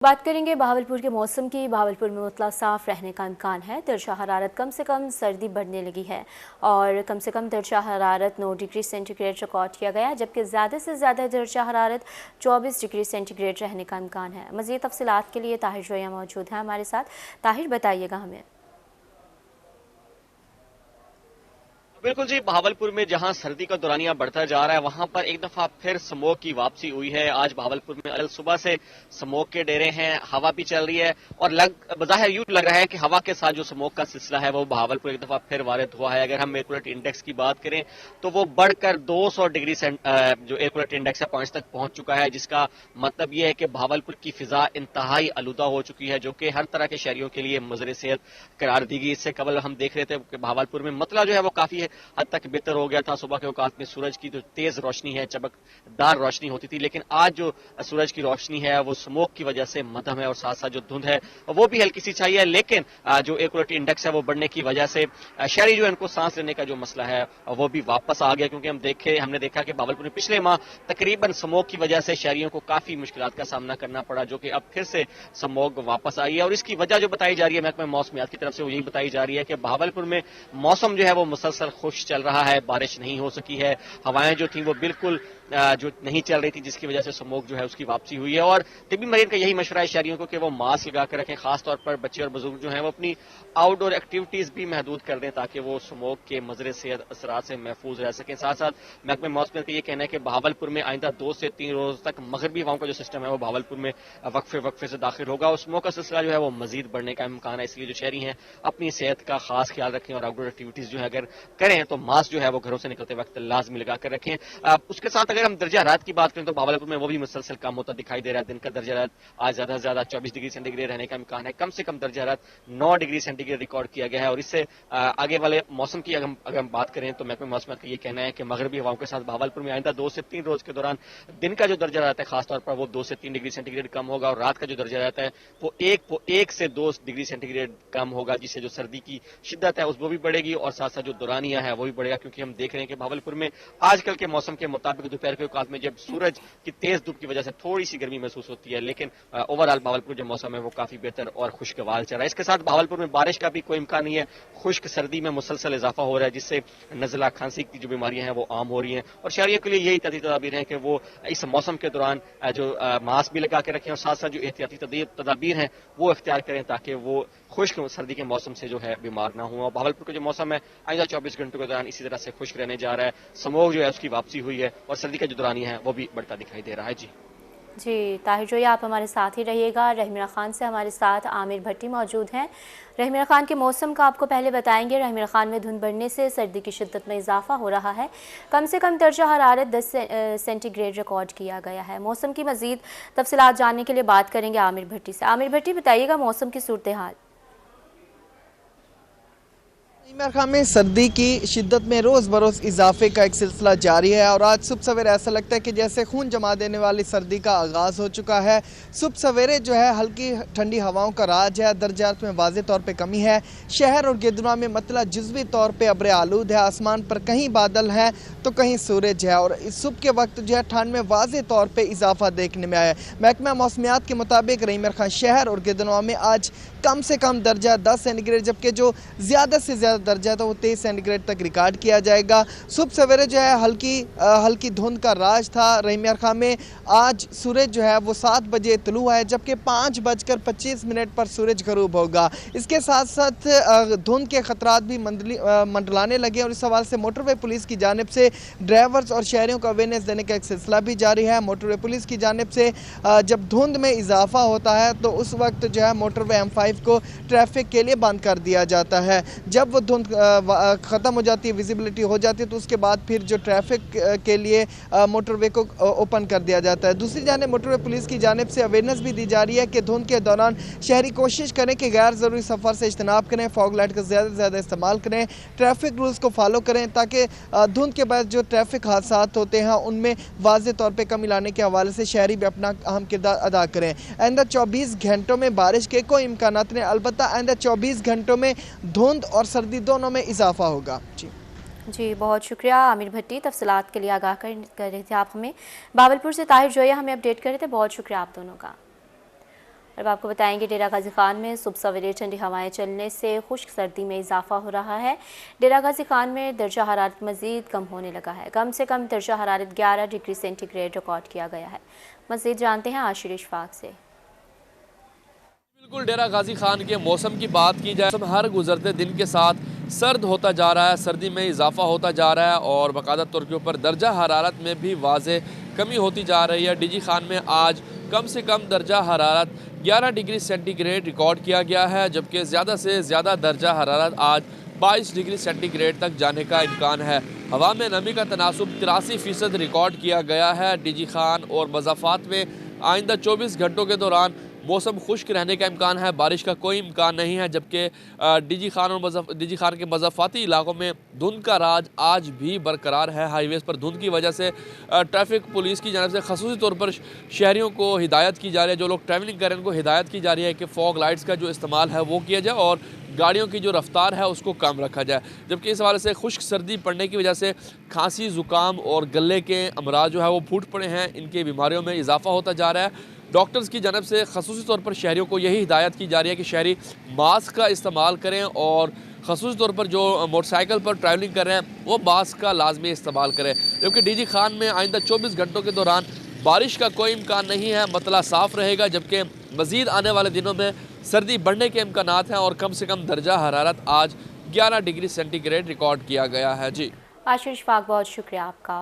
बात करेंगे बहावलपुर के मौसम की। बहावलपुर में मुतला साफ रहने का इम्कान है। दर्जा हरारत कम से कम सर्दी बढ़ने लगी है और कम से कम दर्जा हरारत 9 डिग्री सेंटीग्रेड रिकॉर्ड किया गया, जबकि ज़्यादा से ज़्यादा दर्जा हरारत 24 डिग्री सेंटीग्रेड रहने का इम्कान है। मज़ीद तफसीलात के लिए ताहिर जोया मौजूद हैं हमारे साथ। ताहिर, बताइएगा हमें। बिल्कुल जी, बहावलपुर में जहां सर्दी का दौरानिया बढ़ता जा रहा है, वहां पर एक दफा फिर स्मोक की वापसी हुई है। आज बहावलपुर में कल सुबह से स्मोक के डेरे हैं, हवा भी चल रही है और बज़ाहिर यूं लग रहा है कि हवा के साथ जो स्मोक का सिलसिला है वो बहावलपुर एक दफा फिर वारिद हुआ है। अगर हम एयर क्वालिटी इंडेक्स की बात करें तो वो बढ़कर 200 डिग्री जो एयर क्वालिटी इंडेक्स है पॉइंट्स तक पहुंच चुका है, जिसका मतलब ये है कि बहावलपुर की फिजा इंतहाई आलूदा हो चुकी है, जो कि हर तरह के शहरियों के लिए मुज़र सेहत करार दी गई। इससे कबल हम देख रहे थे कि बहावलपुर में मतला जो है वो काफी हद तक बेहतर हो गया था। सुबह के औकात में सूरज की जो तेज रोशनी है, चमकदार रोशनी होती थी, लेकिन आज जो सूरज की रोशनी है वो स्मोक की वजह से मध्यम है और साथ साथ जो धुंध है वो भी हल्की सी छाई है। लेकिन जो एयर क्वालिटी इंडेक्स है वो बढ़ने की वजह से शहरी जो है उनको सांस लेने का जो मसला है वो भी वापस आ गया, क्योंकि हमने देखा कि बहावलपुर में पिछले माह तकरीबन स्मोक की वजह से शहरियों को काफी मुश्किलात का सामना करना पड़ा, जो कि अब फिर से स्मोक वापस आई है। और इसकी वजह जो बताई जा रही है महकमा मौसमियात की तरफ से वो यही बताई जा रही है कि बहावलपुर में मौसम जो है वो मुसलसल खुश चल रहा है, बारिश नहीं हो सकी है, हवाएं जो थी वो बिल्कुल जो नहीं चल रही थी, जिसकी वजह से स्मोक जो है उसकी वापसी हुई है। और तिब्बी मरीज का यही मशवरा है शहरियों को कि वो मास्क लगा कर रखें, खासतौर पर बच्चे और बुजुर्ग जो हैं वो अपनी आउटडोर एक्टिविटीज भी महदूद कर दें ताकि वो स्मोक के मजरे सेहत असरात से महफूज रह सकें। साथ साथ महकमे मौसमियत का ये कहना है कि बहावलपुर में आइंदा 2 से 3 रोज तक मगरबी हवाओं का जो सिस्टम है वो बहावलपुर में वक्फे से दाखिल होगा और स्मोक का सिलसिला जो है वो मजीद बढ़ने का इम्कान है। इसलिए जो शहरी हैं अपनी सेहत का खास ख्याल रखें और आउटडोर एक्टिविटीज जो है अगर करें तो मास्क जो है वो घरों से निकलते वक्त लाजमी लगा कर रखें। उसके साथ अगर हम दर्जा रात की बात करें तो बहावलपुर में वो भी मुसलसल कम होता दिखाई दे रहा है। दिन का दर्जा रात आज ज्यादा से ज्यादा 24 डिग्री सेंटीग्रेड रहने का इम्कान है। कम से कम दर्जा रात 9 डिग्री सेंटीग्रेड रिकॉर्ड किया गया है। और इससे आगे वाले मौसम की अगर हम बात करें तो महकमे मौसमियत का ये कहना है कि मगरबी हवाओं के साथ बहावलपुर में आइंदा 2 से 3 रोज के दौरान दिन का जो दर्जा रहता है खासतौर पर वो 2 से 3 डिग्री सेंटीग्रेड कम होगा और रात का जो दर्जा रहता है वो 1 से 2 डिग्री सेंटीग्रेड कम होगा, जिससे जो सर्दी की शिद्दत है वो भी बढ़ेगी और साथ साथ जो दौरानिया है वो भी बढ़ेगा। क्योंकि हम देख रहे हैं कि बहावलपुर में आजकल के मौसम के मुताबिक दोपहर के औकात में जब सूरज की तेज धूप की वजह से थोड़ी सी गर्मी महसूस होती है, लेकिन ओवरऑल बहावलपुर जो मौसम है वो काफी बेहतर और खुशगवार चल रहा है। इसके साथ बहावलपुर में बारिश का भी कोई इम्कान नहीं है। खुश्क सर्दी में मुसलसल इजाफा हो रहा है, जिससे नजला खांसी की जो बीमारियां हैं वो आम हो रही हैं और शहरियों के लिए यही तदाबीर है कि वो इस मौसम के दौरान जो मास्क भी लगा के रखें और साथ साथ जो एहतियाती तदाबीर हैं वो इख्तियार करें ताकि वो खुश्क सर्दी के मौसम से जो है बीमार ना हो। बहावलपुर का जो मौसम है आइंदा 24 घंटों के दौरान इसी तरह से खुश्क रहने जा रहा है। स्मोक जो है उसकी वापसी हुई है और सर्दी का जो दौरानिया है वो भी बढ़ता दिखाई दे रहा है। जी ताहिर जोया, आप हमारे साथ ही रहिएगा। रहमीरा खान से हमारे साथ आमिर भट्टी मौजूद हैं। रहमीरा खान के मौसम का आपको पहले बताएंगे। रहमीरा खान में धुंध बढ़ने से सर्दी की शिद्दत में इजाफा हो रहा है। कम से कम दर्जा हरारत 10 सेंटीग्रेड रिकॉर्ड किया गया है। मौसम की मज़ीद तफसीलात जानने के लिए बात करेंगे आमिर भट्टी से। आमिर भट्टी, बताइएगा मौसम की सूरत हाल। इमरान खान में सर्दी की शिद्दत में रोज़ बरोज़ इजाफे का एक सिलसिला जारी है और आज सुबह सवेरे ऐसा लगता है कि जैसे खून जमा देने वाली सर्दी का आगाज़ हो चुका है। सुबह सवेरे जो है हल्की ठंडी हवाओं का राज है। दर्जात में वाज़े तौर पे कमी है। शहर और गिरदुना में मतला जुज़वी तौर पे अब्र आलूद है। आसमान पर कहीं बादल है तो कहीं सूरज है और इस सुबह के वक्त जो है ठंड में वाज़े तौर पर इजाफा देखने में आया है। महकमा मौसमियात के मुताबिक रहमीरा खान शहर और गिरदुना में आज कम से कम दर्जा 10 सेंटीग्रेड जबकि जो ज़्यादा से ज़्यादा दर्जा था वो 23 सेंटीग्रेड तक रिकॉर्ड किया जाएगा। सुबह सवेरे जो है हल्की धुंध का राज था रहमीरा खान में। आज सूरज जो है वो 7 बजे तुलू है जबकि 5:25 पर सूरज गरूब होगा। इसके साथ साथ धुंध के खतरात भी मंडलाने लगे और इस सवाल से मोटरवे पुलिस की जानिब से ड्राइवर्स और शहरियों को अवेयरनेस देने का एक सिलसिला भी जारी है। मोटरवे पुलिस की जानिब से जब धुंध में इजाफा होता है तो उस वक्त जो है मोटरवे M5 को ट्रैफिक के लिए बंद कर दिया जाता है। जब वो धुंध ख़त्म हो जाती है, विजिबिलिटी हो जाती है, तो उसके बाद फिर जो ट्रैफिक के लिए मोटरवे को ओपन कर दिया जाता है। दूसरी जानिब मोटरवे पुलिस की जानिब से अवेयरनेस भी दी जा रही है कि धुंध के दौरान शहरी कोशिश करें कि गैर ज़रूरी सफ़र से इज्तनाब करें, फॉग लाइट का ज़्यादा से ज़्यादा इस्तेमाल करें, ट्रैफिक रूल्स को फॉलो करें ताकि धुंध के बाद जो ट्रैफिक हादसा होते हैं उनमें वाज़े तौर पर कमी लाने के हवाले से शहरी भी अपना अहम किरदार अदा करें। आइंदा 24 घंटों में बारिश के कोई इम्कान नहीं, अलबत्ता आइंदा 24 घंटों में धुंध और सर्दी दोनों में इजाफा होगा। जी बहुत शुक्रिया आमिर भट्टी, तफसीलात के लिए आगाह कर रहे थे आप हमें। बहावलपुर से ताहिर जोया हमें अपडेट कर रहे थे। बहुत शुक्रिया आप दोनों का। अब आपको बताएंगे डेरा गाजी खान में सुबह सवेरे ठंडी हवाएं चलने से खुश्क सर्दी में इजाफा हो रहा है। डेरा गाजी खान में दर्जा हरारत मज़ीद कम होने लगा है। कम से कम दर्जा हरारत 11 डिग्री सेंटीग्रेड रिकॉर्ड किया गया है। मज़ीद जानते हैं आशिर इशफाक से। बिल्कुल डेरा गाजी खान के मौसम की बात की जाए, हर गुजरते दिन के साथ सर्द होता जा रहा है, सर्दी में इजाफा होता जा रहा है और बाकायदा तौर के ऊपर दर्जा हरारत में भी वाज़े कमी होती जा रही है। डीजी खान में आज कम से कम दर्जा हरारत 11 डिग्री सेंटीग्रेड रिकॉर्ड किया गया है, जबकि ज़्यादा से ज़्यादा दर्जा हरारत आज 22 डिग्री सेंटीग्रेड तक जाने का इम्कान है। हवा में नमी का तनासुब 83% रिकॉर्ड किया गया है। डीजी खान और मज़ाफ़ात में आइंदा 24 घंटों के दौरान मौसम खुश्क रहने का इम्कान है, बारिश का कोई इम्कान नहीं है। जबकि डीजी खान के मज़ाफ़ाती इलाकों में धुंध का राज आज भी बरकरार है। हाईवेज़ पर धुंध की वजह से ट्रैफिक पुलिस की जानिब से ख़ुसूसी तौर पर शहरियों को हिदायत की जा रही है, जो लोग ट्रैवलिंग करें उनको हिदायत की जा रही है कि फ़ॉग लाइट्स का जो इस्तेमाल है वो किया जाए और गाड़ियों की जो रफ्तार है उसको कम रखा जाए। जबकि इस हवाले से खुश्क सर्दी पड़ने की वजह से खांसी, ज़ुकाम और गले के अमराज जो है वो फूट पड़े हैं, इनके बीमारियों में इजाफा होता जा रहा है। डॉक्टर्स की जानब से ख़ुसूसी तौर पर शहरियों को यही हिदायत की जा रही है कि शहरी मास्क का इस्तेमाल करें और ख़ुसूसी तौर पर जो मोटरसाइकिल पर ट्रैवलिंग कर रहे हैं वो मास्क का लाजमी इस्तेमाल करें। जबकि डीजी खान में आइंदा 24 घंटों के दौरान बारिश का कोई इम्कान नहीं है, मतला साफ़ रहेगा। जबकि मज़ीद आने वाले दिनों में सर्दी बढ़ने के इम्कानात हैं और कम से कम दर्जा हरारत आज 11 डिग्री सेंटीग्रेड रिकॉर्ड किया गया है। जी आशिर इशफाक, बहुत शुक्रिया आपका।